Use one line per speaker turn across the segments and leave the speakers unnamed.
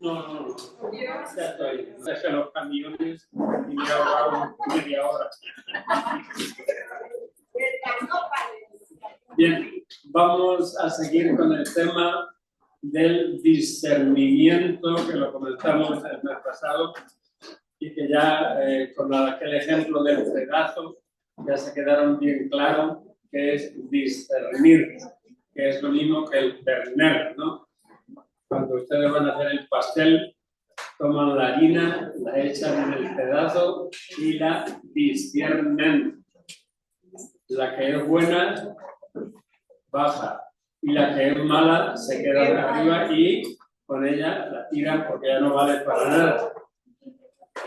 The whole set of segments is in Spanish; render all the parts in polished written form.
No. Ya estoy. Deje los camiones y me ahorraron media hora. Bien, vamos a seguir con el tema del discernimiento que lo comenzamos el mes pasado y que ya con aquel ejemplo del fregazo ya se quedaron bien claro que es discernir, que es lo mismo que el terner, ¿no? Cuando ustedes van a hacer el pastel, toman la harina, la echan en el pedazo y la disciernen. La que es buena baja y la que es mala se queda arriba y con ella la tiran porque ya no vale para nada.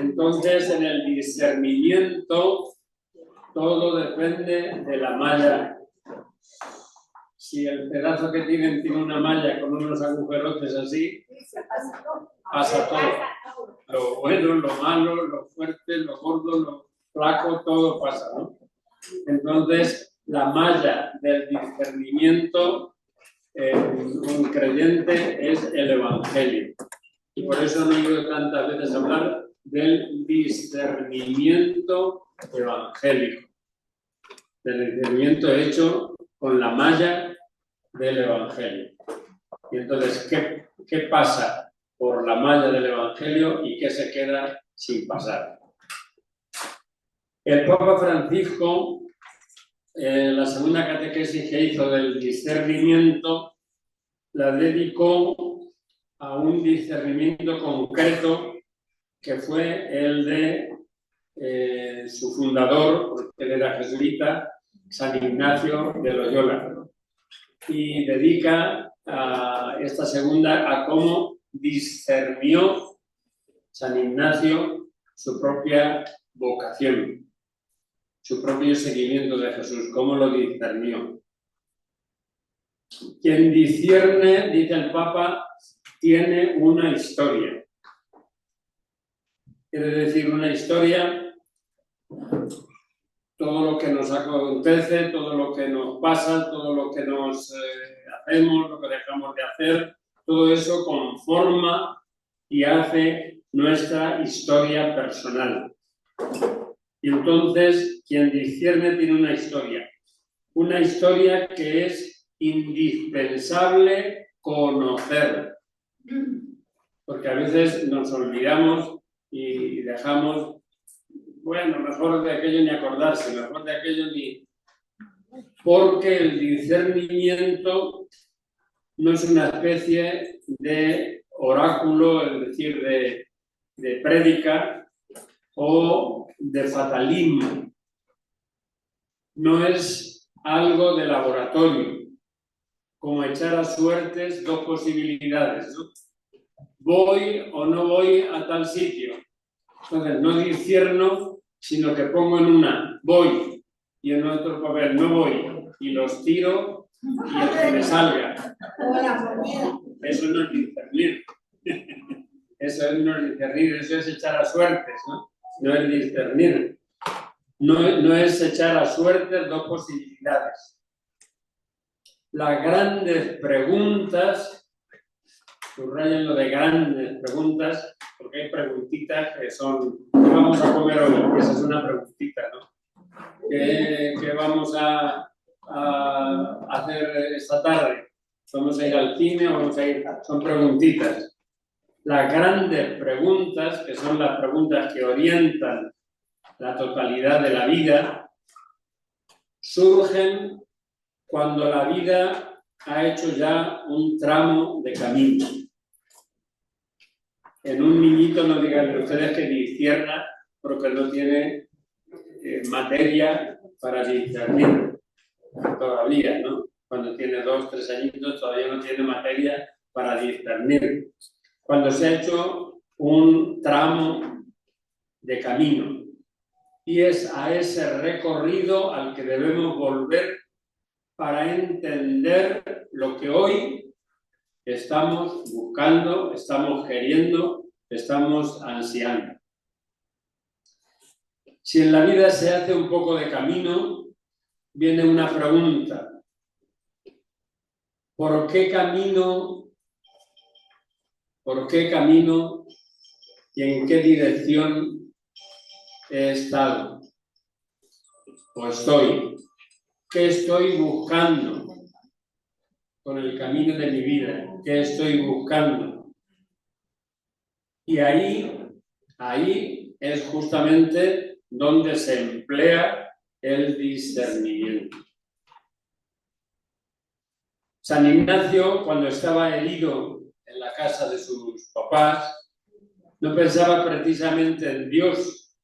Entonces, en el discernimiento todo depende de la malla. Si el pedazo que tiene una malla con unos agujerotes así, pasa todo. Lo bueno, lo malo, lo fuerte, lo gordo, lo flaco, todo pasa, ¿no? Entonces, la malla del discernimiento en un creyente es el Evangelio. Y por eso no he oído tantas veces hablar del discernimiento evangélico. Del discernimiento hecho con la malla del Evangelio. Y entonces, ¿qué pasa por la malla del Evangelio y qué se queda sin pasar? El Papa Francisco, la segunda catequesis que hizo del discernimiento, la dedicó a un discernimiento concreto que fue el de su fundador, porque él era jesuita, San Ignacio de Loyola. Y dedica a esta segunda a cómo discernió San Ignacio su propia vocación, su propio seguimiento de Jesús, cómo lo discernió. Quien discierne, dice el Papa, tiene una historia. Quiere decir, una historia, todo lo que nos acontece, todo lo que nos pasa, todo lo que nos hacemos, lo que dejamos de hacer, todo eso conforma y hace nuestra historia personal. Y entonces, quien discierne tiene una historia que es indispensable conocer, porque a veces nos olvidamos y dejamos, bueno, mejor de aquello ni acordarse, mejor de aquello ni... Porque el discernimiento no es una especie de oráculo, es decir, de prédica o de fatalismo. No es algo de laboratorio, como echar a suertes dos posibilidades, ¿no? ¿Voy o no voy a tal sitio? Entonces, no discierno, sino que pongo en una voy y en otro papel no voy y los tiro y el que me salga. Eso no es discernir. Eso no es discernir, eso es echar a suertes, ¿no? No es discernir. No es echar a suertes dos posibilidades. Las grandes preguntas, subrayen lo de grandes preguntas, porque hay preguntitas que son, ¿qué vamos a comer hoy? Esa es una preguntita, ¿no? ¿Qué vamos a hacer esta tarde? ¿Vamos a ir al cine o vamos a ir? Son preguntitas. Las grandes preguntas, que son las preguntas que orientan la totalidad de la vida, surgen cuando la vida ha hecho ya un tramo de camino. En un niñito no digan ustedes que discierna porque no tiene materia para discernir todavía, ¿no? Cuando tiene 2, 3 añitos todavía no tiene materia para discernir. Cuando se ha hecho un tramo de camino. Y es a ese recorrido al que debemos volver para entender lo que hoy estamos buscando, estamos queriendo, estamos ansiando. Si en la vida se hace un poco de camino, viene una pregunta. ¿Por qué camino por qué camino y en qué dirección he estado o estoy. ¿Qué estoy buscando con el camino de mi vida? ¿Qué estoy buscando? Y ahí es justamente donde se emplea el discernimiento. San Ignacio, cuando estaba herido en la casa de sus papás, no pensaba precisamente en Dios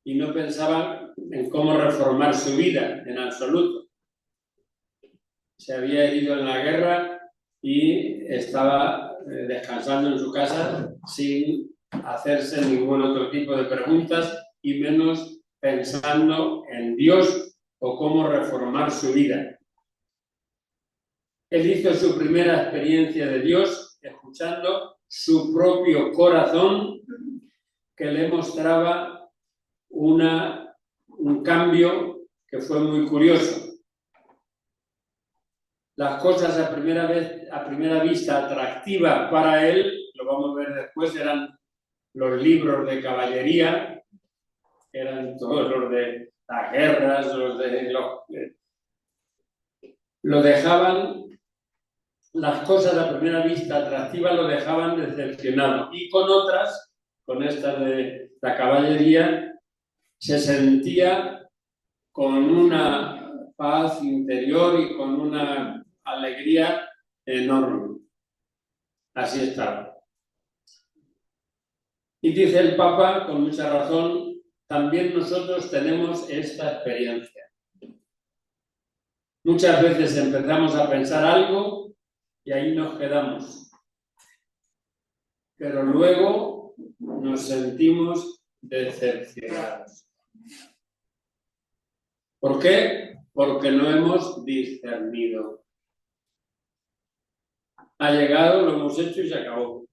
y no pensaba en cómo reformar su vida en absoluto. Se había herido en la guerra y estaba descansando en su casa sin hacerse ningún otro tipo de preguntas y menos pensando en Dios o cómo reformar su vida. Él hizo su primera experiencia de Dios escuchando su propio corazón que le mostraba un cambio que fue muy curioso. Las cosas a primera vista atractivas para él, lo vamos a ver después, eran los libros de caballería, eran todos los de las guerras, lo dejaban, las cosas a primera vista atractivas lo dejaban decepcionado. Y con otras, con estas de la caballería, se sentía con una paz interior y con una alegría enorme. Así estaba. Y dice el Papa, con mucha razón, también nosotros tenemos esta experiencia. Muchas veces empezamos a pensar algo y ahí nos quedamos. Pero luego nos sentimos decepcionados. ¿Por qué? Porque no hemos discernido. Ha llegado, lo hemos hecho y se acabó.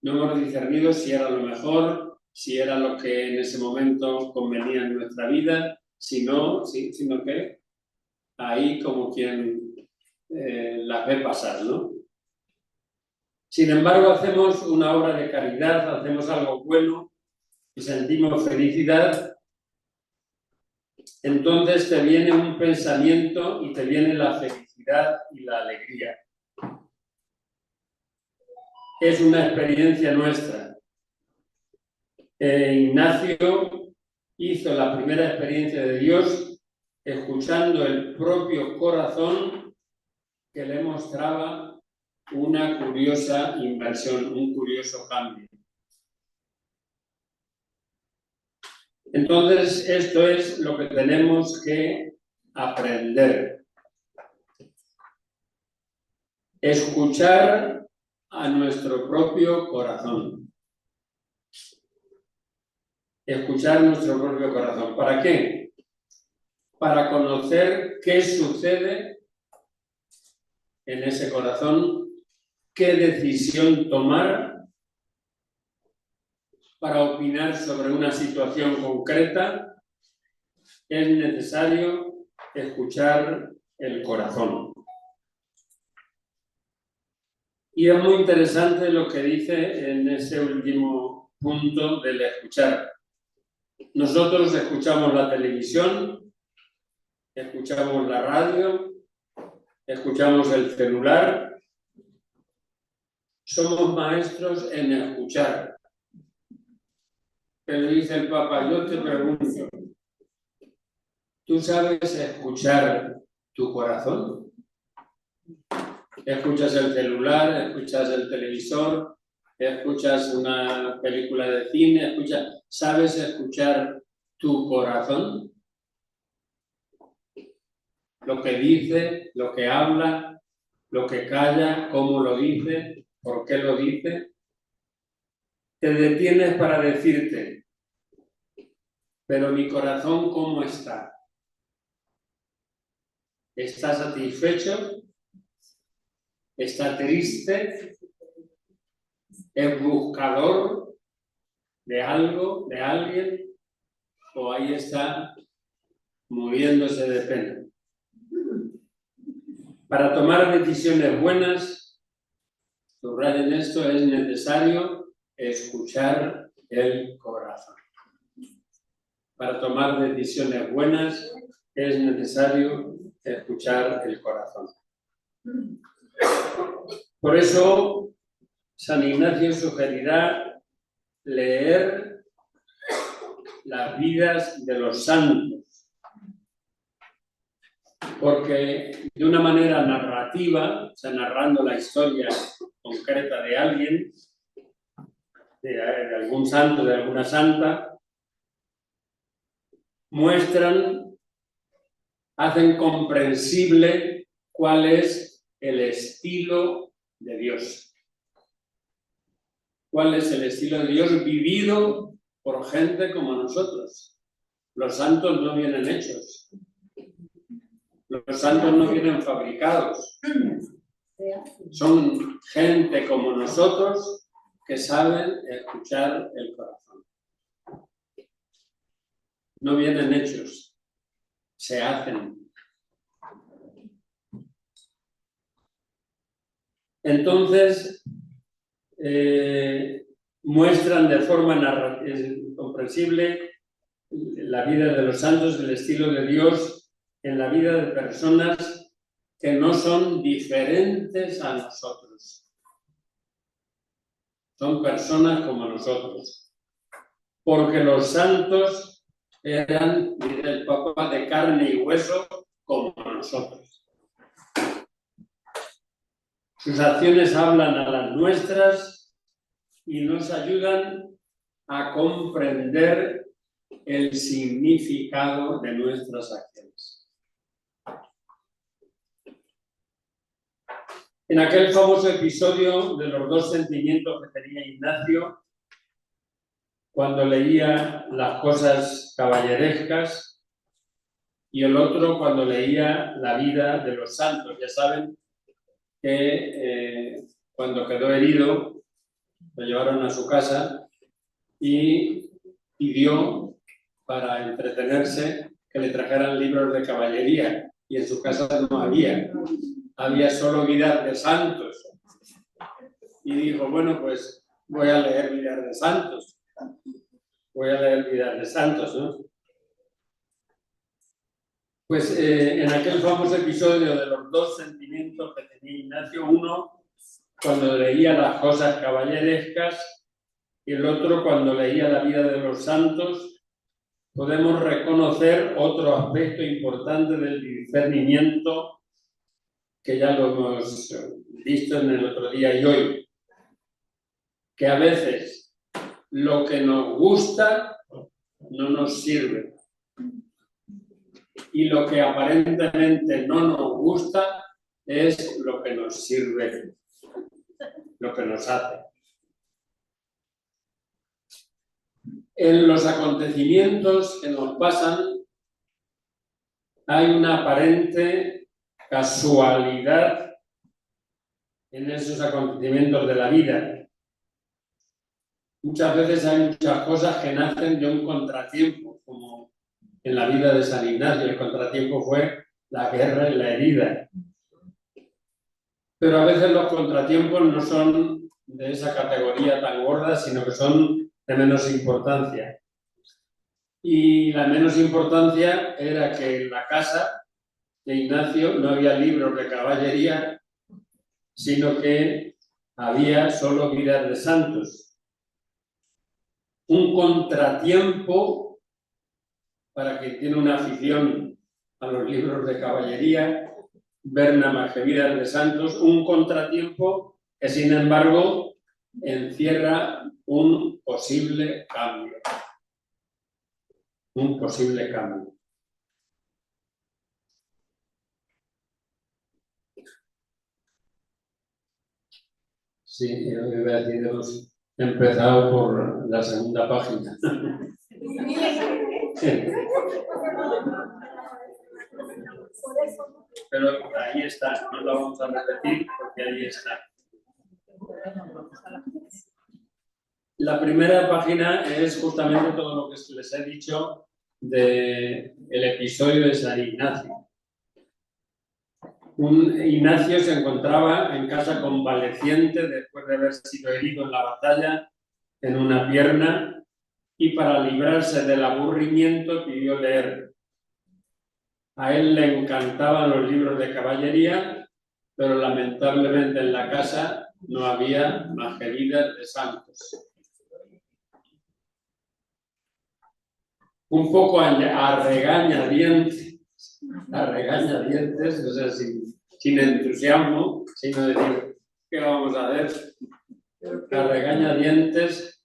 No hemos discernido si era lo mejor, si era lo que en ese momento convenía en nuestra vida, sino que ahí como quien las ve pasar, ¿no? Sin embargo, hacemos una obra de caridad, hacemos algo bueno y sentimos felicidad, entonces te viene un pensamiento y te viene la felicidad y la alegría. Es una experiencia nuestra. Ignacio hizo la primera experiencia de Dios escuchando el propio corazón que le mostraba una curiosa inversión, un curioso cambio. Entonces, esto es lo que tenemos que aprender. Escuchar a nuestro propio corazón. Escuchar nuestro propio corazón. ¿Para qué? Para conocer qué sucede en ese corazón, qué decisión tomar para opinar sobre una situación concreta. Es necesario escuchar el corazón. Y es muy interesante lo que dice en ese último punto del escuchar. Nosotros escuchamos la televisión, escuchamos la radio, escuchamos el celular. Somos maestros en escuchar. Pero dice el Papa, yo te pregunto, ¿tú sabes escuchar tu corazón? Escuchas el celular, escuchas el televisor, escuchas una película de cine, ¿sabes escuchar tu corazón? Lo que dice, lo que habla, lo que calla, cómo lo dice, por qué lo dice. Te detienes para decirte, pero mi corazón, ¿cómo está? ¿Está satisfecho? ¿Está triste? ¿Es buscador de algo, de alguien? ¿O ahí está muriéndose de pena? Para tomar decisiones buenas subrayen esto, es necesario escuchar el corazón. Para tomar decisiones buenas es necesario escuchar el corazón. Por eso, San Ignacio sugerirá leer las vidas de los santos, porque de una manera narrativa, o sea, narrando la historia concreta de alguien, de algún santo, de alguna santa, hacen comprensible cuál es el estilo de Dios. ¿Cuál es el estilo de Dios vivido por gente como nosotros? Los santos no vienen hechos. Los santos no vienen fabricados. Son gente como nosotros que saben escuchar el corazón. No vienen hechos, se hacen. Entonces, muestran de forma comprensible la vida de los santos, el estilo de Dios en la vida de personas que no son diferentes a nosotros. Son personas como nosotros. Porque los santos eran, dice el Papa, de carne y hueso como nosotros. Sus acciones hablan a las nuestras y nos ayudan a comprender el significado de nuestras acciones. En aquel famoso episodio de los dos sentimientos que tenía Ignacio, cuando leía las cosas caballerescas y el otro cuando leía la vida de los santos, ya saben que cuando quedó herido lo llevaron a su casa y pidió para entretenerse que le trajeran libros de caballería y en su casa no había solo vidas de santos y dijo, bueno, pues voy a leer vidas de santos, ¿no? Pues en aquel famoso episodio de los dos sentimientos que tenía Ignacio, uno cuando leía las cosas caballerescas y el otro cuando leía la vida de los santos, podemos reconocer otro aspecto importante del discernimiento que ya lo hemos visto en el otro día y hoy, que a veces lo que nos gusta no nos sirve. Y lo que aparentemente no nos gusta es lo que nos sirve, lo que nos hace. En los acontecimientos que nos pasan hay una aparente casualidad en esos acontecimientos de la vida. Muchas veces hay muchas cosas que nacen de un contratiempo, como en la vida de San Ignacio. El contratiempo fue la guerra y la herida. Pero a veces los contratiempos no son de esa categoría tan gorda, sino que son de menos importancia. Y la menos importancia era que en la casa de Ignacio no había libros de caballería, sino que había solo vidas de santos. Un contratiempo, para quien tiene una afición a los libros de caballería, ver nada más que vidas de santos, un contratiempo que sin embargo encierra un posible cambio. Un posible cambio. Sí, yo iba a decir, hemos empezado por la segunda página. Pero ahí está, no la vamos a repetir porque ahí está. La primera página es justamente todo lo que les he dicho del episodio de San Ignacio. Ignacio se encontraba en casa convaleciente después de haber sido herido en la batalla en una pierna y para librarse del aburrimiento pidió leer. A él le encantaban los libros de caballería, pero lamentablemente en la casa no había más que vidas de santos. Un poco a regañadientes, o sea, sin entusiasmo, sino decir, ¿qué vamos a hacer? A regañadientes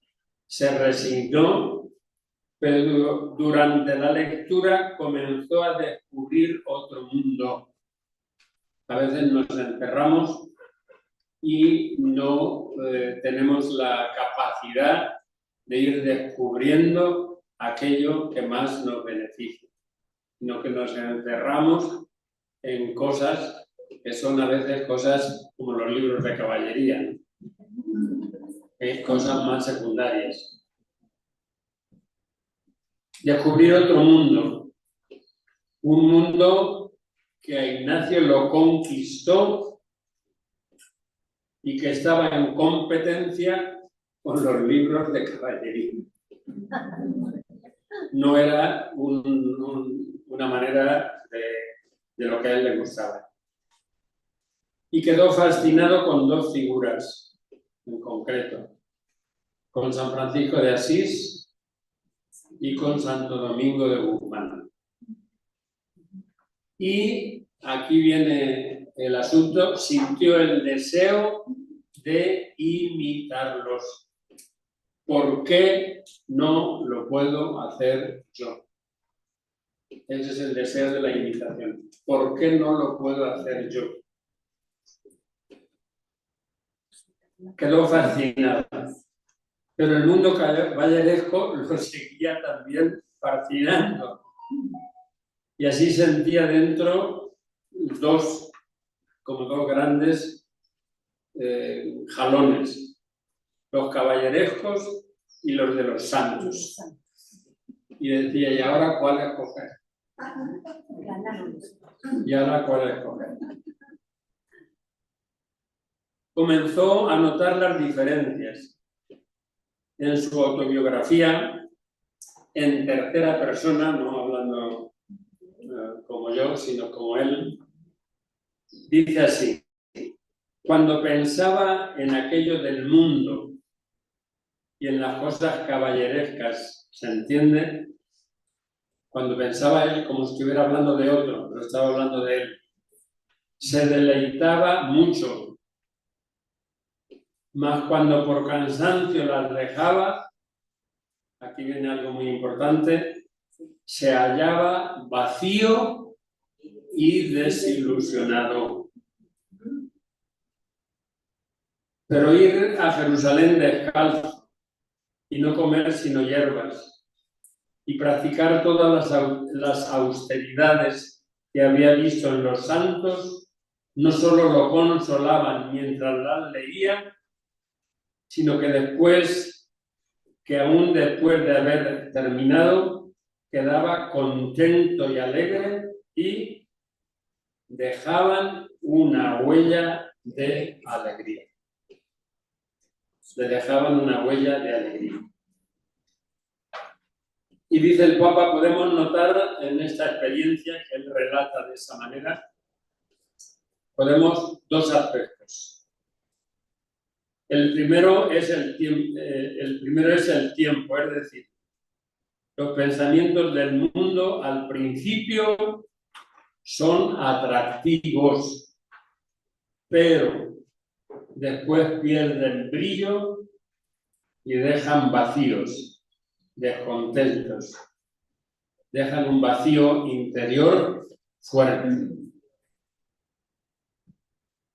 se resignó, pero durante la lectura comenzó a descubrir otro mundo. A veces nos encerramos y no tenemos la capacidad de ir descubriendo aquello que más nos beneficia, sino que nos encerramos en cosas que son a veces cosas como los libros de caballería, cosas más secundarias. Descubrir otro mundo, un mundo que a Ignacio lo conquistó y que estaba en competencia con los libros de caballería. No era una manera de lo que a él le gustaba. Y quedó fascinado con dos figuras en concreto, con San Francisco de Asís y con Santo Domingo de Guzmán. Y aquí viene el asunto, sintió el deseo de imitarlos. ¿Por qué no lo puedo hacer yo? Ese es el deseo de la imitación. ¿Por qué no lo puedo hacer yo? Quedó fascinado. Pero el mundo caballeresco lo seguía también fascinando. Y así sentía dentro como dos grandes jalones. Los caballerescos y los de los santos. Y decía, ¿y ahora cuál escoger? ¿Y ahora cuál escoger? Comenzó a notar las diferencias. En su autobiografía, en tercera persona, no hablando como yo, sino como él, dice así: cuando pensaba en aquello del mundo y en las cosas caballerescas, ¿se entiende? Cuando pensaba él como si estuviera hablando de otro, pero estaba hablando de él, se deleitaba mucho, mas cuando por cansancio las dejaba, aquí viene algo muy importante, se hallaba vacío y desilusionado. Pero ir a Jerusalén descalzo y no comer sino hierbas y practicar todas las austeridades que había visto en los santos, no solo lo consolaban mientras las leía, sino que aún después de haber terminado, quedaba contento y alegre y dejaban una huella de alegría. Le dejaban una huella de alegría. Y dice el Papa, podemos notar en esta experiencia que él relata de esa manera, podemos dos aspectos. El primero es el tiempo, es decir, los pensamientos del mundo al principio son atractivos, pero después pierden brillo y dejan vacíos, descontentos, dejan un vacío interior fuerte.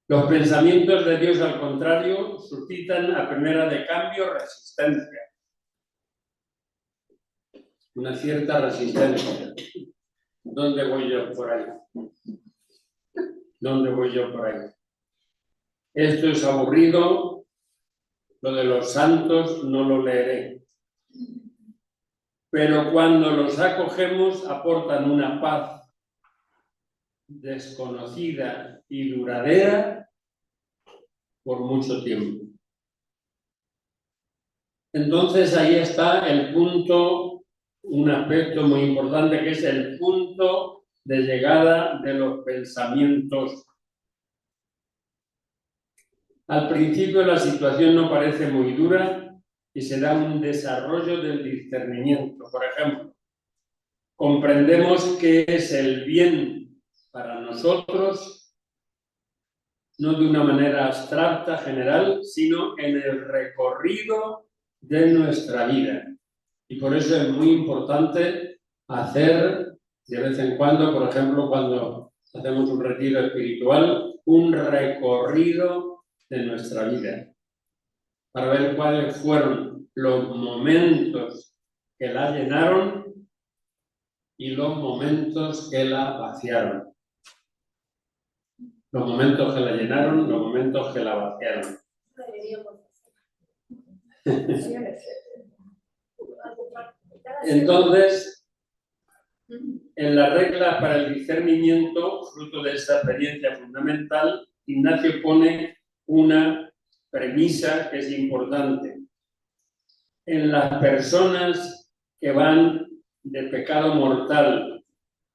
Los pensamientos de Dios, al contrario, suscitan a primera de cambio resistencia. Una cierta resistencia. ¿Dónde voy yo por ahí? ¿Dónde voy yo por ahí? Esto es aburrido, lo de los santos no lo leeré. Pero cuando los acogemos aportan una paz desconocida y duradera por mucho tiempo. Entonces ahí está el punto, un aspecto muy importante, que es el punto de llegada de los pensamientos. Al principio la situación no parece muy dura y se da un desarrollo del discernimiento. Por ejemplo, comprendemos qué es el bien para nosotros, no de una manera abstracta, general, sino en el recorrido de nuestra vida. Y por eso es muy importante hacer de vez en cuando, por ejemplo, cuando hacemos un retiro espiritual, un recorrido de nuestra vida, para ver cuáles fueron los momentos que la llenaron y los momentos que la vaciaron. Los momentos que la llenaron, los momentos que la vaciaron. Entonces, en las reglas para el discernimiento, fruto de esta experiencia fundamental, Ignacio pone una premisa que es importante. En las personas que van de pecado mortal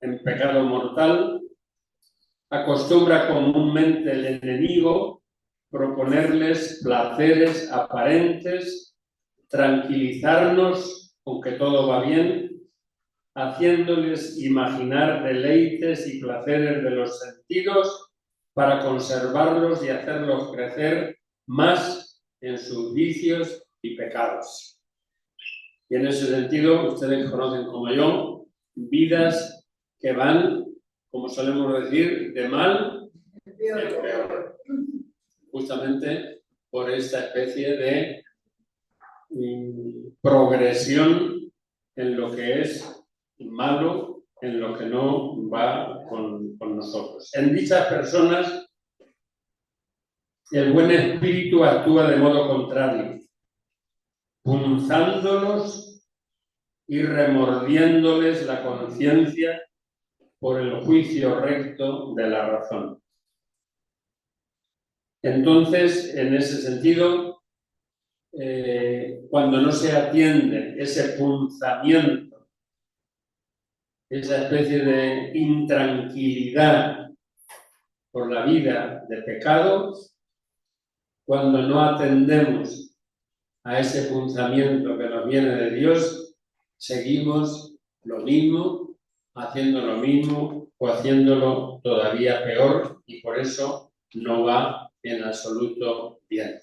en pecado mortal, acostumbra comúnmente el enemigo proponerles placeres aparentes, tranquilizarnos con que todo va bien, haciéndoles imaginar deleites y placeres de los sentidos para conservarlos y hacerlos crecer más en sus vicios y pecados. Y en ese sentido, ustedes conocen como yo, vidas que van, como solemos decir, de mal en peor. Justamente por esta especie de progresión en lo que es malo, en lo que no va con nosotros. En dichas personas, el buen espíritu actúa de modo contrario, punzándolos y remordiéndoles la conciencia por el juicio recto de la razón. Entonces, en ese sentido, cuando no se atiende ese punzamiento, esa especie de intranquilidad por la vida de pecado, cuando no atendemos a ese punzamiento que nos viene de Dios, seguimos lo mismo, haciendo lo mismo o haciéndolo todavía peor, y por eso no va en absoluto bien.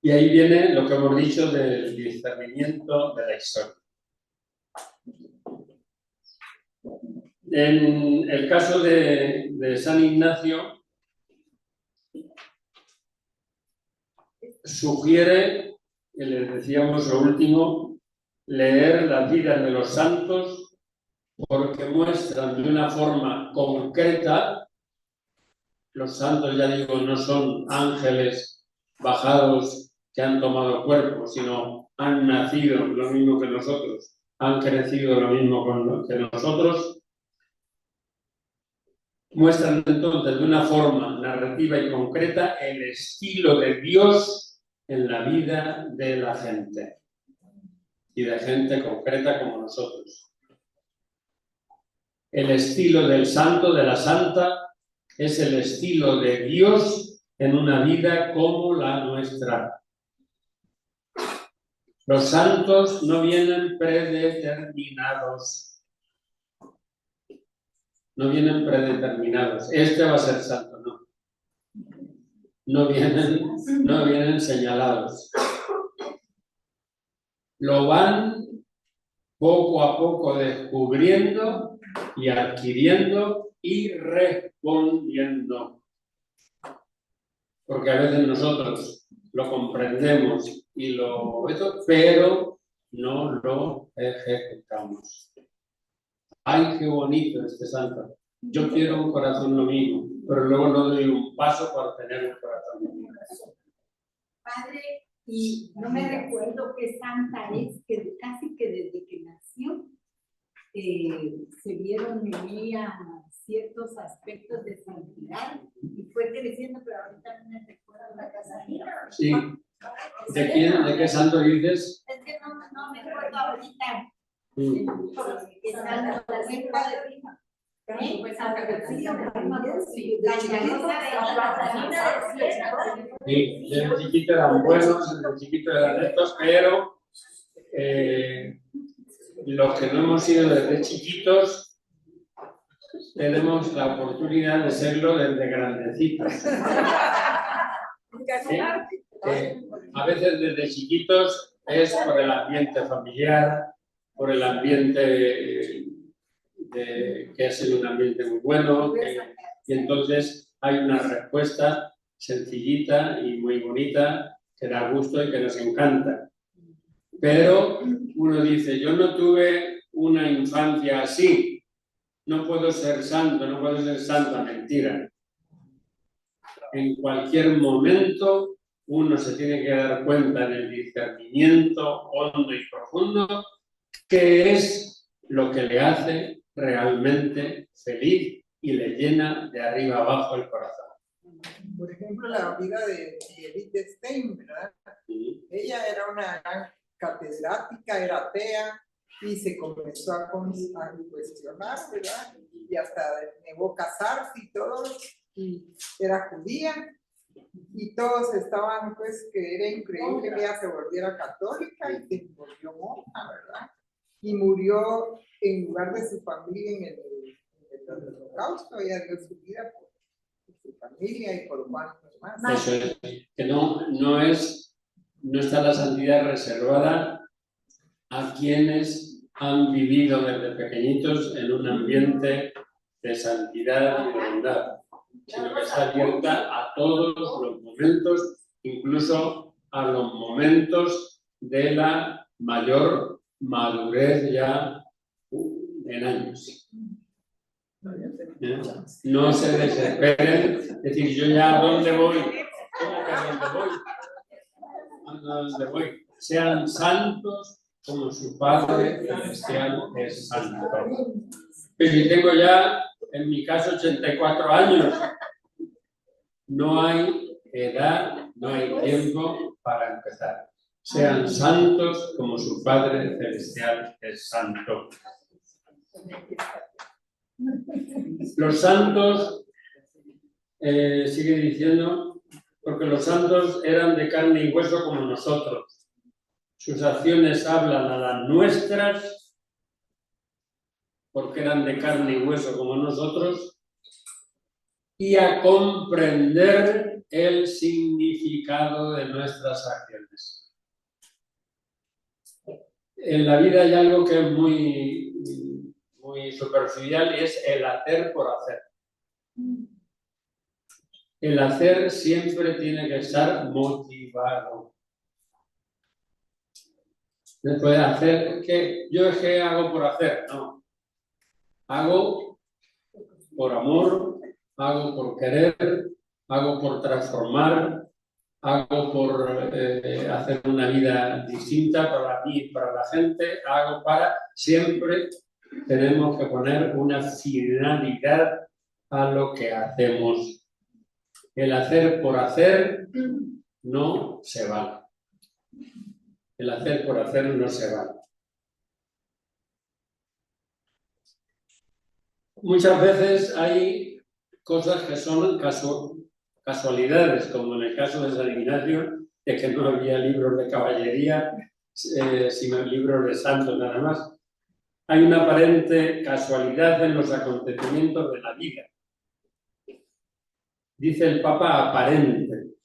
Y ahí viene lo que hemos dicho del discernimiento de la historia. En el caso de San Ignacio, sugiere, que les decíamos lo último, leer las vidas de los santos porque muestran de una forma concreta. Los santos, ya digo, no son ángeles bajados que han tomado cuerpo, sino han nacido lo mismo que nosotros, han crecido lo mismo que nosotros. Muestran entonces de una forma narrativa y concreta el estilo de Dios en la vida de la gente y de gente concreta como nosotros. El estilo del santo, de la santa, es el estilo de Dios en una vida como la nuestra. Los santos no vienen predeterminados. No vienen predeterminados. Este va a ser santo, no. No vienen señalados. Lo van poco a poco descubriendo y adquiriendo y respondiendo. Porque a veces nosotros lo comprendemos y pero no lo ejecutamos. ¡Ay, qué bonito este santo! Yo quiero un corazón lo mismo, pero luego no doy un paso para tener un corazón lo mismo.
Padre, y no me recuerdo qué santa es, que casi que desde que nació se vieron en ella ciertos aspectos de santidad y fue creciendo, pero ahorita no me recuerdo la casa.
Sí. ¿De quién? ¿De qué santo dices?
Es que no me acuerdo ahorita.
Mm.
Que está la cinta de prima.
Sí, desde chiquito eran buenos, desde chiquito eran estos, pero los que no hemos sido desde chiquitos tenemos la oportunidad de serlo desde grandecitos. ¿Sí? A veces desde chiquitos es por el ambiente familiar, por el ambiente que es un ambiente muy bueno, y entonces hay una respuesta sencillita y muy bonita que da gusto y que nos encanta. Pero uno dice, yo no tuve una infancia así, no puedo ser santo, no puedo ser santa, mentira. En cualquier momento uno se tiene que dar cuenta en el discernimiento hondo y profundo qué es lo que le hace realmente feliz y le llena de arriba abajo el corazón.
Por ejemplo, la vida de Edith Stein, ¿verdad? Sí. Ella era una gran catedrática, era atea y se comenzó a cuestionar, ¿verdad? Y hasta negó casarse y todo, y era judía. Y todos estaban, pues, que era increíble que ella se volviera católica y se volvió monja, ¿verdad? Y murió en lugar de su familia en el Holocausto. Ella dio su vida por su familia y por cuantos más.
Eso es, que no está la santidad reservada a quienes han vivido desde pequeñitos en un ambiente de santidad y de bondad, sino que está abierta a todos los momentos, incluso a los momentos de la mayor madurez ya en años. No se desesperen, es decir, yo ya a dónde voy, ¿cómo que a dónde voy? Sean santos como su Padre Celestial es santo. Pero si tengo ya, en mi caso, 84 años, no hay edad, no hay tiempo para empezar. Sean santos como su Padre Celestial es santo. Los santos, sigue diciendo, porque los santos eran de carne y hueso como nosotros. Sus acciones hablan a las nuestras, porque eran de carne y hueso como nosotros, y a comprender el significado de nuestras acciones. En la vida hay algo que es muy superficial y es el hacer por hacer. El hacer siempre tiene que estar motivado. No puede hacer que yo es que hago por hacer, no. Hago por amor, hago por querer, hago por transformar, hago por hacer una vida distinta para mí y para la gente, hago para... Siempre tenemos que poner una finalidad a lo que hacemos. El hacer por hacer no se vale. El hacer por hacer no se vale. Muchas veces hay cosas que son casualidades, como en el caso de San Ignacio, de que no había libros de caballería, sino libros de santos nada más. Hay una aparente casualidad en los acontecimientos de la vida. Dice el Papa aparente,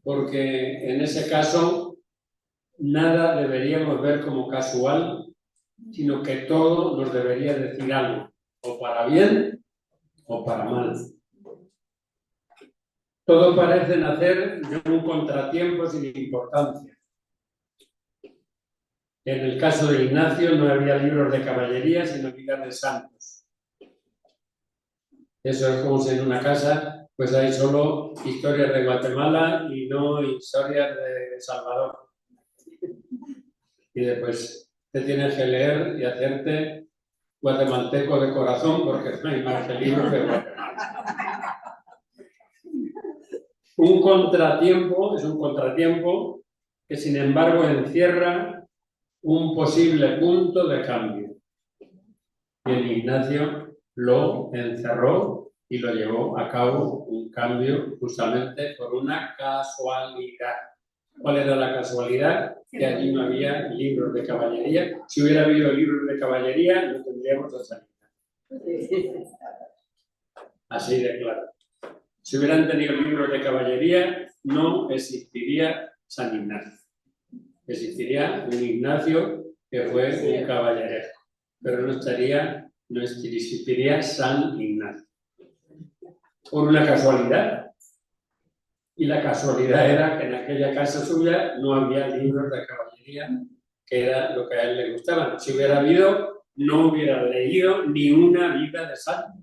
porque en ese caso nada deberíamos ver como casual, sino que todo nos debería decir algo, o para bien o para mal. Todo parece nacer de un contratiempo sin importancia. En el caso de Ignacio no había libros de caballería, sino vidas de santos. Eso es como si en una casa pues hay solo historias de Guatemala y no historias de Salvador. Y después te tienes que leer y hacerte guatemalteco de corazón, porque no hay más que libros de Guatemala. Un contratiempo es un contratiempo que, sin embargo, encierra un posible punto de cambio. Y el Ignacio lo encerró y lo llevó a cabo un cambio justamente por una casualidad. ¿Cuál era la casualidad? Que allí no había libros de caballería. Si hubiera habido libros de caballería, no tendríamos a San Ignacio. Así de claro. Si hubieran tenido libros de caballería, no existiría San Ignacio. Existiría un Ignacio que fue un caballeresco, pero no existiría San Ignacio. Por una casualidad. Y la casualidad era que en aquella casa suya no había libros de caballería, que era lo que a él le gustaba. Si hubiera habido, no hubiera leído ni una vida de santo.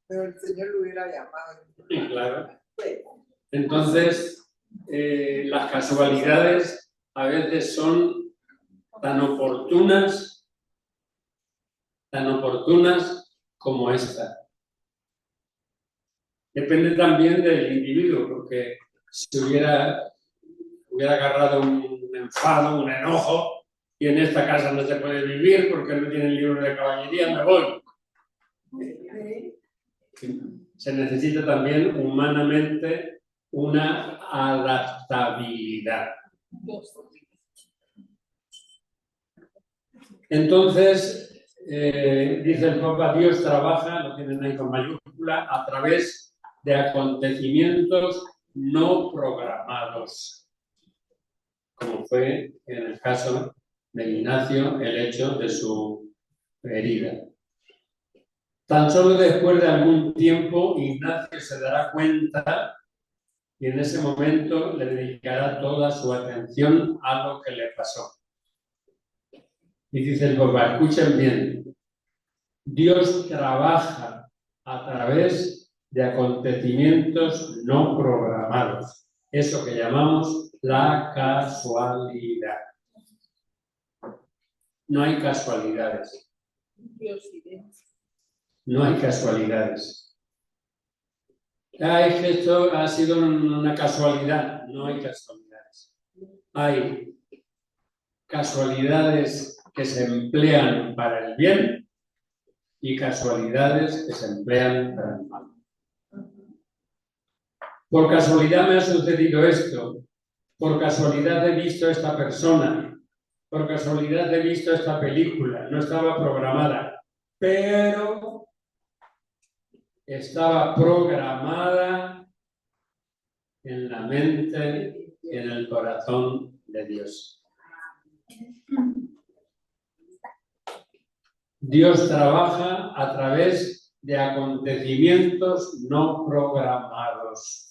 Pero el Señor lo hubiera llamado.
Claro. Entonces, las casualidades a veces son tan oportunas como esta. Depende también del individuo, porque si hubiera agarrado un enfado, un enojo, y en esta casa no se puede vivir porque no tienen libros de caballería, me voy. Se necesita también humanamente una adaptabilidad. Entonces, dice el Papa, Dios trabaja, lo tienen ahí con mayúscula, a través de acontecimientos no programados, como fue en el caso de Ignacio el hecho de su herida. Tan solo después de algún tiempo, Ignacio se dará cuenta y en ese momento le dedicará toda su atención a lo que le pasó. Y dice el Papa, escuchen bien, Dios trabaja a través de acontecimientos no programados, eso que llamamos la casualidad. No hay casualidades. No hay casualidades. Es que esto ha sido una casualidad. No hay casualidades. Hay casualidades que se emplean para el bien y casualidades que se emplean para el mal. Por casualidad me ha sucedido esto. Por casualidad he visto a esta persona. Por casualidad he visto esta película. No estaba programada, pero estaba programada en la mente y en el corazón de Dios. Dios trabaja a través de acontecimientos no programados.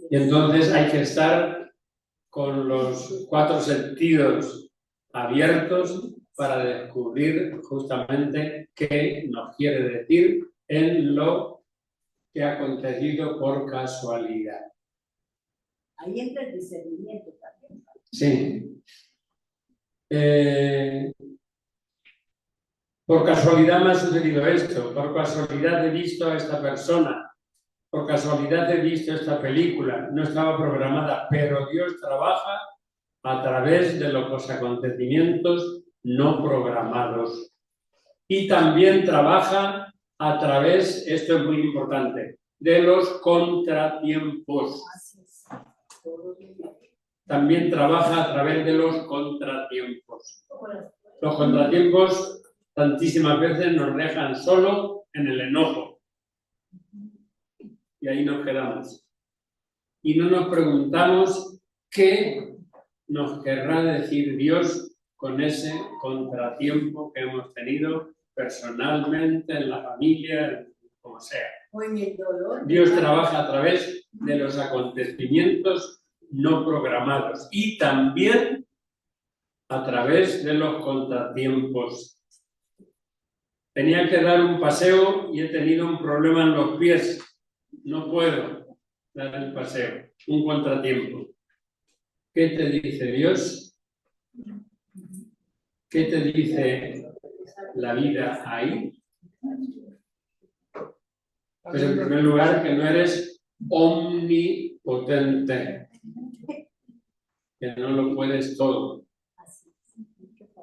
Y entonces hay que estar con los 4 sentidos abiertos para descubrir justamente qué nos quiere decir en lo que ha acontecido por casualidad.
Ahí entra el discernimiento también.
Sí. Por casualidad me ha sucedido esto, por casualidad he visto a esta persona, por casualidad he visto esta película, no estaba programada, pero Dios trabaja a través de los acontecimientos no programados. Y también trabaja a través, esto es muy importante, de los contratiempos. También trabaja a través de los contratiempos. Los contratiempos tantísimas veces nos dejan solo en el enojo. Y ahí nos quedamos. Y no nos preguntamos qué nos querrá decir Dios con ese contratiempo que hemos tenido personalmente, en la familia, como sea.
O en el dolor.
Dios trabaja a través de los acontecimientos no programados y también a través de los contratiempos. Tenía que dar un paseo y he tenido un problema en los pies. No puedo dar el paseo. Un contratiempo. ¿Qué te dice Dios? ¿Qué te dice la vida ahí? Pues en primer lugar, que no eres omnipotente, que no lo puedes todo.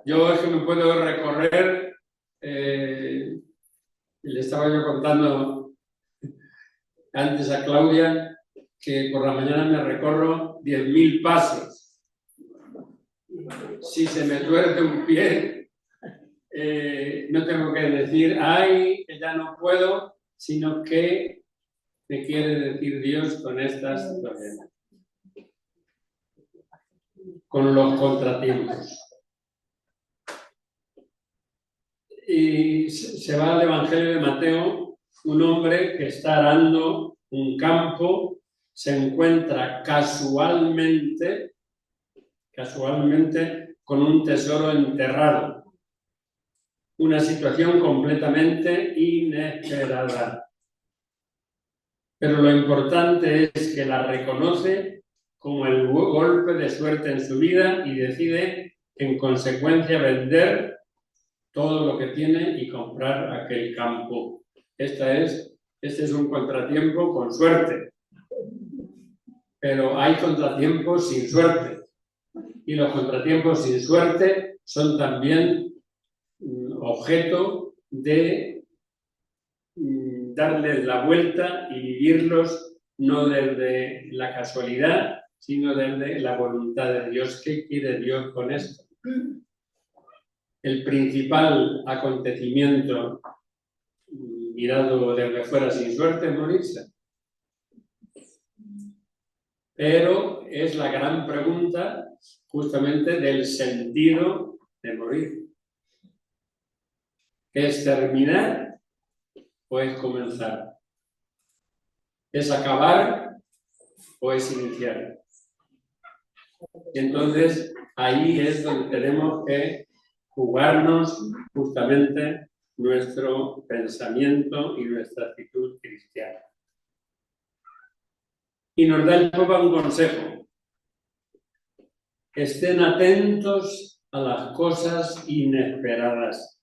Yo es que me puedo recorrer, le estaba yo contando antes a Claudia que por la mañana me recorro 10.000 pasos. Si se me tuerce un pie, no tengo que decir, ay, que ya no puedo, sino que me quiere decir Dios con estas situaciones, con los contratiempos. Y se va al Evangelio de Mateo, un hombre que está arando un campo, se encuentra casualmente con un tesoro enterrado. Una situación completamente inesperada. Pero lo importante es que la reconoce como el golpe de suerte en su vida y decide, en consecuencia, vender todo lo que tiene y comprar aquel campo. Este es un contratiempo con suerte. Pero hay contratiempos sin suerte. Y los contratiempos sin suerte son también objeto de darles la vuelta y vivirlos no desde la casualidad, sino desde la voluntad de Dios. ¿Qué quiere Dios con esto? El principal acontecimiento mirado desde fuera sin suerte es morirse. Pero es la gran pregunta justamente del sentido de morir. ¿Es terminar o es comenzar? ¿Es acabar o es iniciar? Y entonces ahí es donde tenemos que jugarnos justamente nuestro pensamiento y nuestra actitud cristiana. Y nos da el Papa un consejo. Estén atentos a las cosas inesperadas.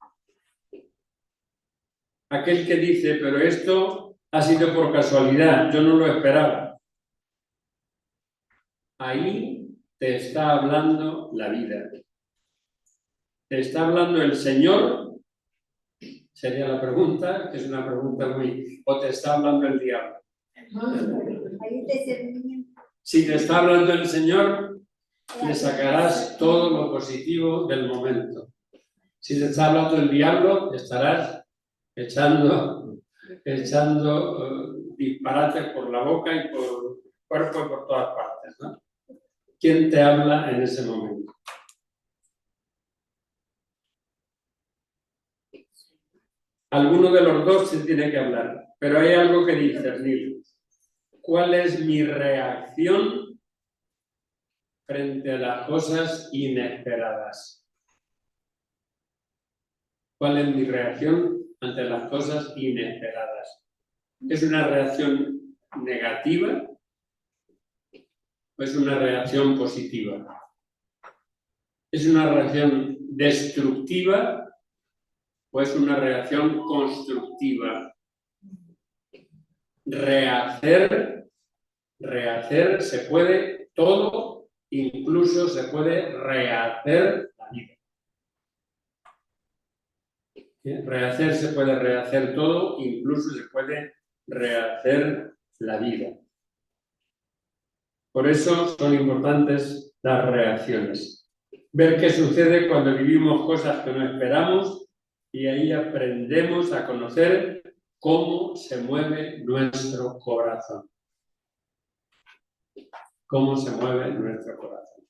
Aquel que dice, pero esto ha sido por casualidad, yo no lo esperaba. Ahí te está hablando la vida. Te está hablando el Señor, sería la pregunta, que es una pregunta muy... o te está hablando el diablo. Si te está hablando el Señor, le sacarás todo lo positivo del momento. Si te está hablando el diablo, estarás echando disparates por la boca y por el cuerpo y por todas partes, ¿no? ¿Quién te habla en ese momento? Alguno de los dos se tiene que hablar, pero hay algo que discernir. ¿Cuál es mi reacción frente a las cosas inesperadas? ¿Cuál es mi reacción ante las cosas inesperadas? ¿Es una reacción negativa o es una reacción positiva? ¿Es una reacción destructiva o es una reacción constructiva? Rehacer se puede todo, incluso se puede rehacer la vida. Rehacer se puede rehacer todo, incluso se puede rehacer la vida. Por eso son importantes las reacciones. Ver qué sucede cuando vivimos cosas que no esperamos y ahí aprendemos a conocer cómo se mueve nuestro corazón. Cómo se mueve nuestro corazón.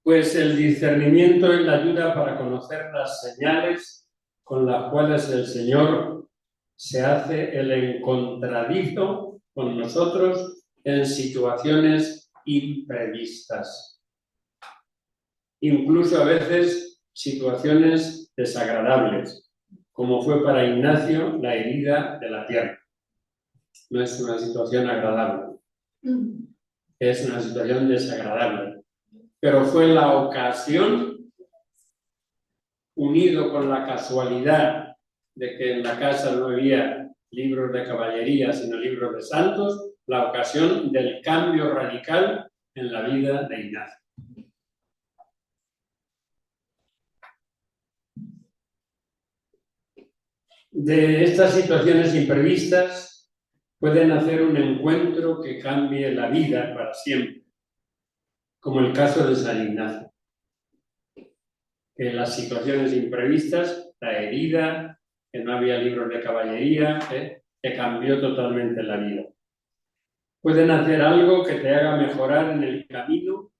Pues el discernimiento es la ayuda para conocer las señales con las cuales el Señor se hace el encontradizo con nosotros en situaciones imprevistas. Incluso a veces situaciones desagradables, como fue para Ignacio la herida de la pierna. No es una situación agradable. es una situación desagradable. Pero fue la ocasión, unido con la casualidad de que en la casa no había libros de caballería, sino libros de santos, la ocasión del cambio radical en la vida de Ignacio. De estas situaciones imprevistas pueden hacer un encuentro que cambie la vida para siempre, como el caso de San Ignacio. Que las situaciones imprevistas, la herida, que no había libros de caballería, te cambió totalmente la vida. Pueden hacer algo que te haga mejorar en el camino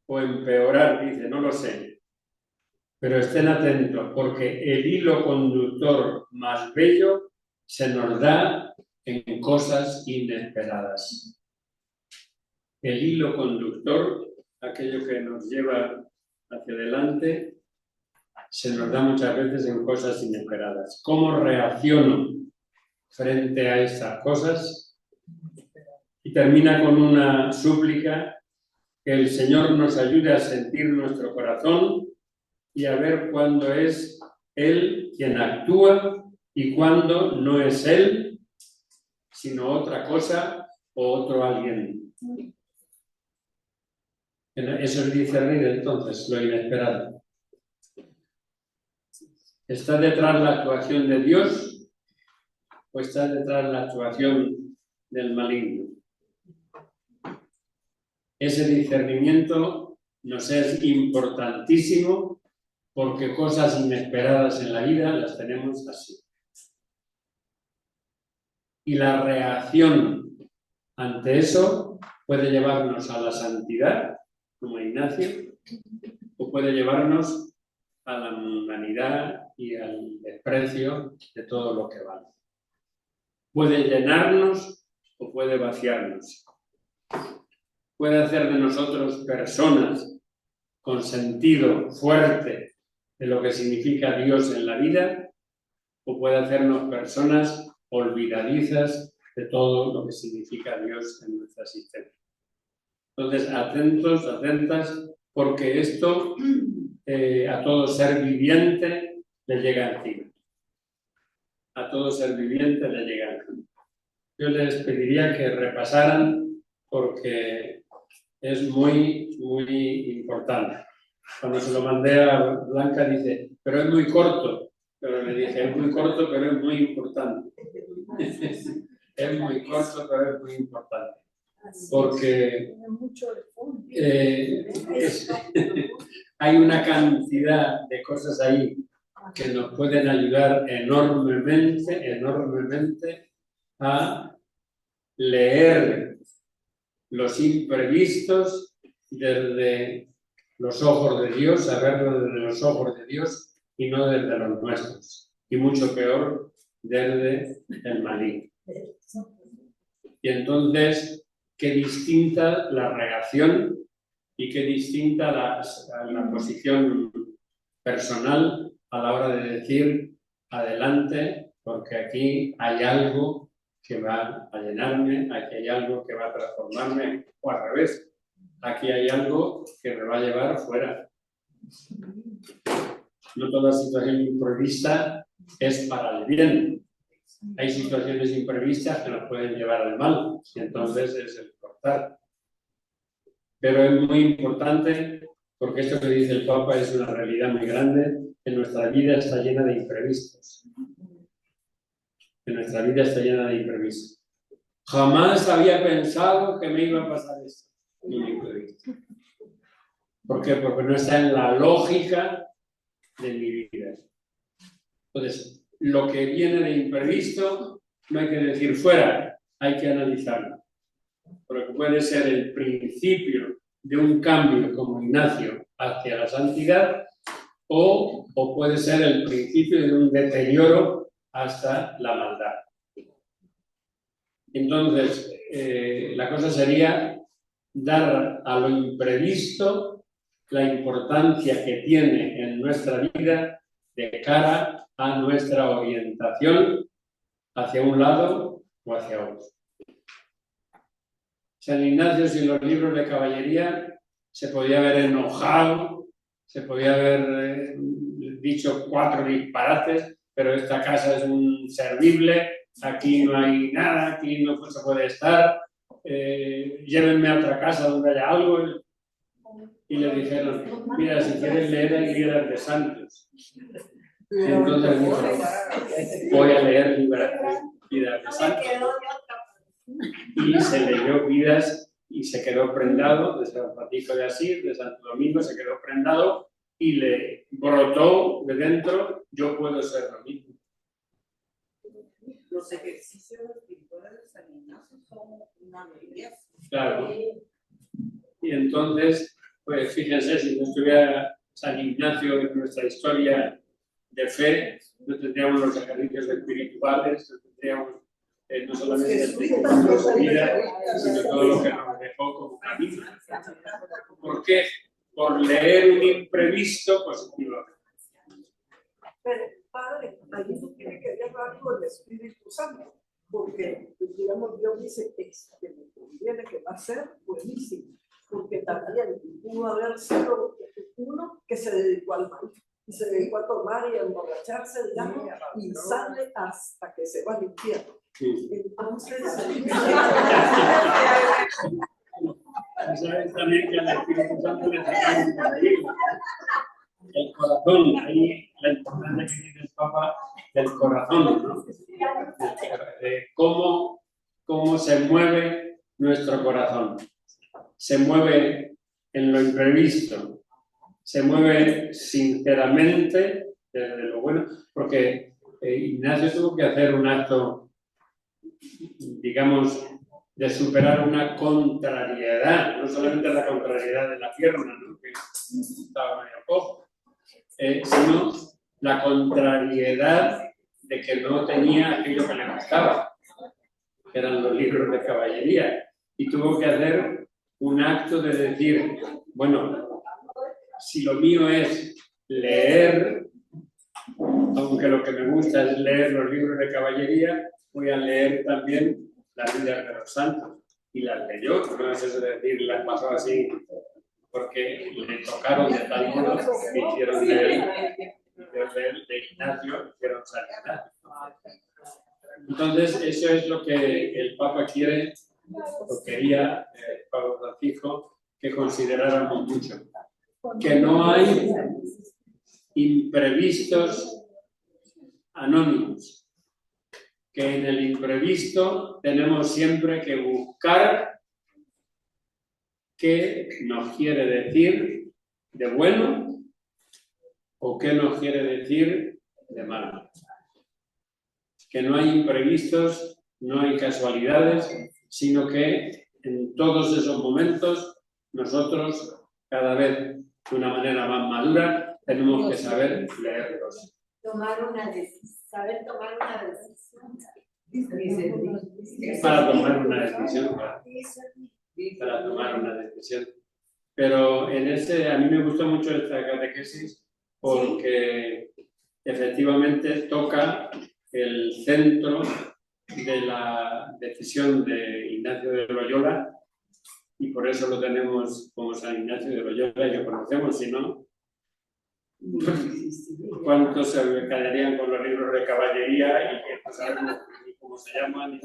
o empeorar, dice, no lo sé. Pero estén atentos, porque el hilo conductor más bello se nos da en cosas inesperadas. El hilo conductor, aquello que nos lleva hacia adelante, se nos da muchas veces en cosas inesperadas. ¿Cómo reacciono frente a estas cosas? Y termina con una súplica, que el Señor nos ayude a sentir nuestro corazón y a ver cuándo es Él quien actúa y cuándo no es Él, sino otra cosa o otro alguien. Eso es discernir entonces lo inesperado. ¿Está detrás la actuación de Dios o está detrás la actuación del maligno? Ese discernimiento nos es importantísimo porque cosas inesperadas en la vida las tenemos así. Y la reacción ante eso puede llevarnos a la santidad, como Ignacio, o puede llevarnos a la mundanidad y al desprecio de todo lo que vale. Puede llenarnos o puede vaciarnos. Puede hacer de nosotros personas con sentido fuerte de lo que significa Dios en la vida, o puede hacernos personas olvidadizas de todo lo que significa Dios en nuestra existencia. Entonces, atentos, atentas, porque esto a todo ser viviente le llega encima. A todo ser viviente le llega encima. Yo les pediría que repasaran porque es muy, muy importante. Cuando se lo mandé a Blanca dice, pero es muy corto. Pero le dije, es muy corto, pero es muy importante. Es muy corto, pero es muy importante. Porque hay una cantidad de cosas ahí que nos pueden ayudar enormemente, enormemente a leer los imprevistos desde los ojos de Dios, a verlo desde los ojos de Dios y no desde los nuestros. Y mucho peor, desde el maligno. Y entonces, qué distinta la reacción y qué distinta la posición personal a la hora de decir adelante, porque aquí hay algo que va a llenarme, aquí hay algo que va a transformarme, o al revés, aquí hay algo que me va a llevar fuera. No toda situación imprevista es para el bien. Hay situaciones imprevistas que nos pueden llevar al mal, y entonces es el cortar. Pero es muy importante, porque esto que dice el Papa es una realidad muy grande, que nuestra vida está llena de imprevistos. Que nuestra vida está llena de imprevistos. Jamás había pensado que me iba a pasar esto. Un imprevisto. ¿Por qué? Porque no está en la lógica de mi vida. Entonces, lo que viene de imprevisto no hay que decir fuera, hay que analizarlo. Porque puede ser el principio de un cambio como Ignacio hacia la santidad o puede ser el principio de un deterioro hasta la maldad. Entonces, la cosa sería dar a lo imprevisto la importancia que tiene en nuestra vida de cara a nuestra orientación hacia un lado o hacia otro. San Ignacio sin los libros de caballería se podía haber enojado, se podía haber dicho 4 disparates, pero esta casa es un servible, aquí no hay nada, aquí no se puede estar, llévenme a otra casa donde haya algo. Y le dijeron, mira, si quieres leer hay Vidas de Santos. Y entonces dijo, voy a leer Vidas de Santos. Y se leyó Vidas y se quedó prendado de San Francisco de Asís, de Santo Domingo, se quedó prendado y le brotó de dentro, yo puedo ser lo mismo.
Los ejercicios espirituales de San Ignacio son una belleza.
Claro. Y entonces, pues fíjense, si no estuviera San Ignacio en nuestra historia de fe, no tendríamos los ejercicios espirituales, no tendríamos no solamente el testimonio de su vida, sino todo lo que nos dejó como camino. ¿Por qué? Por leer un imprevisto positivo.
Pero, padre, ahí no tiene que ver algo el Espíritu Santo, porque, digamos, Dios dice que me conviene, que va a ser buenísimo, porque también pudo haber sido uno que se dedicó al mal, y se dedicó a tomar y a emborracharse, digamos, y sale hasta que se va al infierno.
Sí.
Entonces,
sabes también que al Espíritu Santo le sacamos el corazón, ahí la importancia que tiene el Papa del corazón, ¿no? De cómo se mueve nuestro corazón. Se mueve en lo imprevisto, se mueve sinceramente desde lo bueno, porque Ignacio tuvo que hacer un acto, digamos, de superar una contrariedad, no solamente la contrariedad de la pierna, ¿no? Que estaba medio cojo, sino la contrariedad de que no tenía aquello que le gustaba, que eran los libros de caballería, y tuvo que hacer un acto de decir, bueno, si lo mío es leer, aunque lo que me gusta es leer los libros de caballería, voy a leer también las vidas de los santos. Y las leyó, no es eso de decir, las pasó así, porque le tocaron de tal modo que hicieron de Ignacio, hicieron San Ignacio. Entonces, eso es lo que el Papa quiere, o quería Pablo Francisco, que consideráramos mucho. Que no hay imprevistos anónimos. Que en el imprevisto tenemos siempre que buscar qué nos quiere decir de bueno o qué nos quiere decir de malo. Que no hay imprevistos, no hay casualidades, sino que en todos esos momentos nosotros, cada vez de una manera más madura, tenemos que saber leerlos.
Saber tomar una decisión.
Para tomar una decisión, para tomar una decisión. Pero en a mí me gusta mucho esta catequesis porque efectivamente toca el centro de la decisión de Ignacio de Loyola y por eso lo tenemos como San Ignacio de Loyola y lo conocemos, si no, ¿cuántos se callarían con los libros de caballería y que no sabemos cómo se llaman?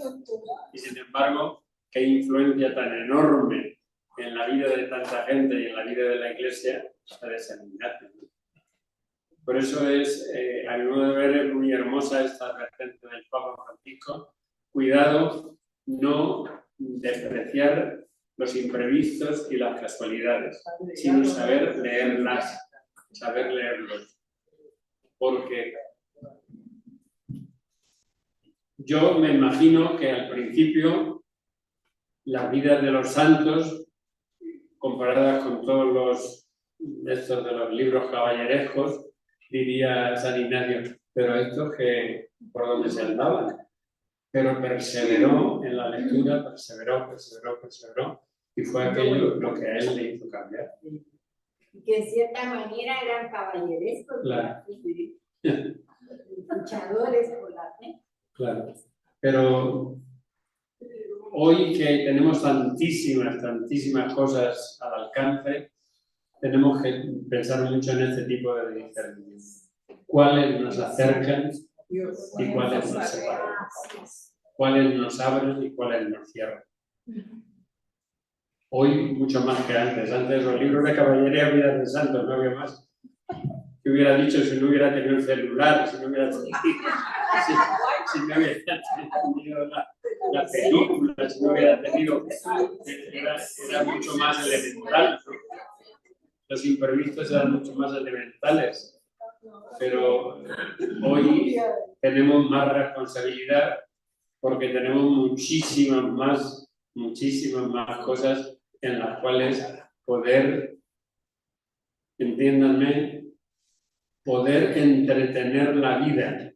Y sin embargo, qué influencia tan enorme en la vida de tanta gente y en la vida de la Iglesia la de San Ignacio. Por eso es, a mi modo de ver, es muy hermosa esta advertencia del Papa Francisco. Cuidado, no despreciar los imprevistos y las casualidades, sino saber leerlas, saber leerlos. Porque yo me imagino que al principio las vidas de los santos, comparadas con todos estos de los libros caballerescos, diría San Ignacio, pero estos que por dónde se andaban. Pero perseveró en la lectura, perseveró, y fue aquello lo que a él le hizo cambiar.
Y que en cierta manera eran caballerescos,
claro.
Luchadores por la fe.
Claro, pero hoy que tenemos tantísimas cosas al alcance, tenemos que pensar mucho en este tipo de discernimiento. ¿Cuáles nos acercan y cuáles nos separan? ¿Cuáles nos abren y cuáles nos cierran? Hoy mucho más que antes. Antes los libros de caballería había de santos, no había más. ¿Qué hubiera dicho si no hubiera tenido el celular? Si no hubiera tenido, si no hubiera tenido la película, si no hubiera tenido... Era mucho más elemental, ¿no? Los imprevistos eran mucho más elementales. Pero hoy tenemos más responsabilidad porque tenemos muchísimas más cosas en las cuales poder, entiéndanme, poder entretener la vida.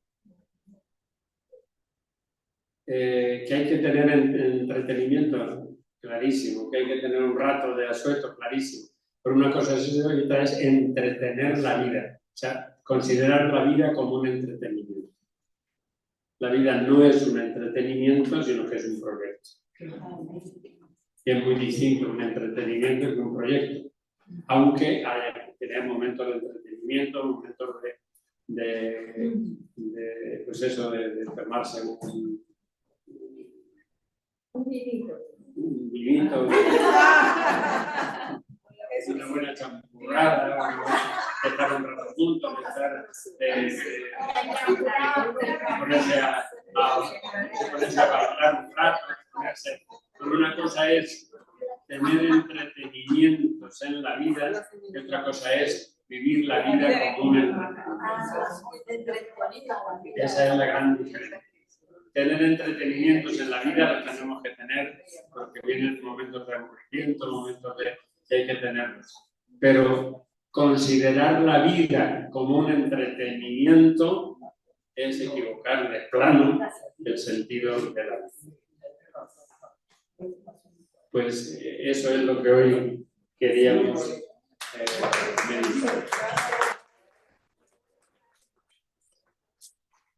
Que hay que tener entretenimiento, clarísimo, que hay que tener un rato de asueto, clarísimo. Pero una cosa es eso y otra es entretener la vida. O sea, considerar la vida como un entretenimiento. La vida no es un entretenimiento, sino que es un proyecto. Y es muy distinto un entretenimiento que un proyecto. Aunque haya momentos de entretenimiento, momentos pues eso, de tomarse un vinito, una buena champurrada, estar un rato juntos, ponerse a bailar un rato, pero una cosa es tener entretenimientos en la vida y otra cosa es vivir la vida como un entretenimiento. Esa es la gran diferencia. Tener entretenimientos en la vida los tenemos que tener porque vienen momentos de aburrimiento, momentos que hay que tenerlos. Pero considerar la vida como un entretenimiento es equivocar de plano el sentido de la vida. Pues eso es lo que hoy queríamos meditar.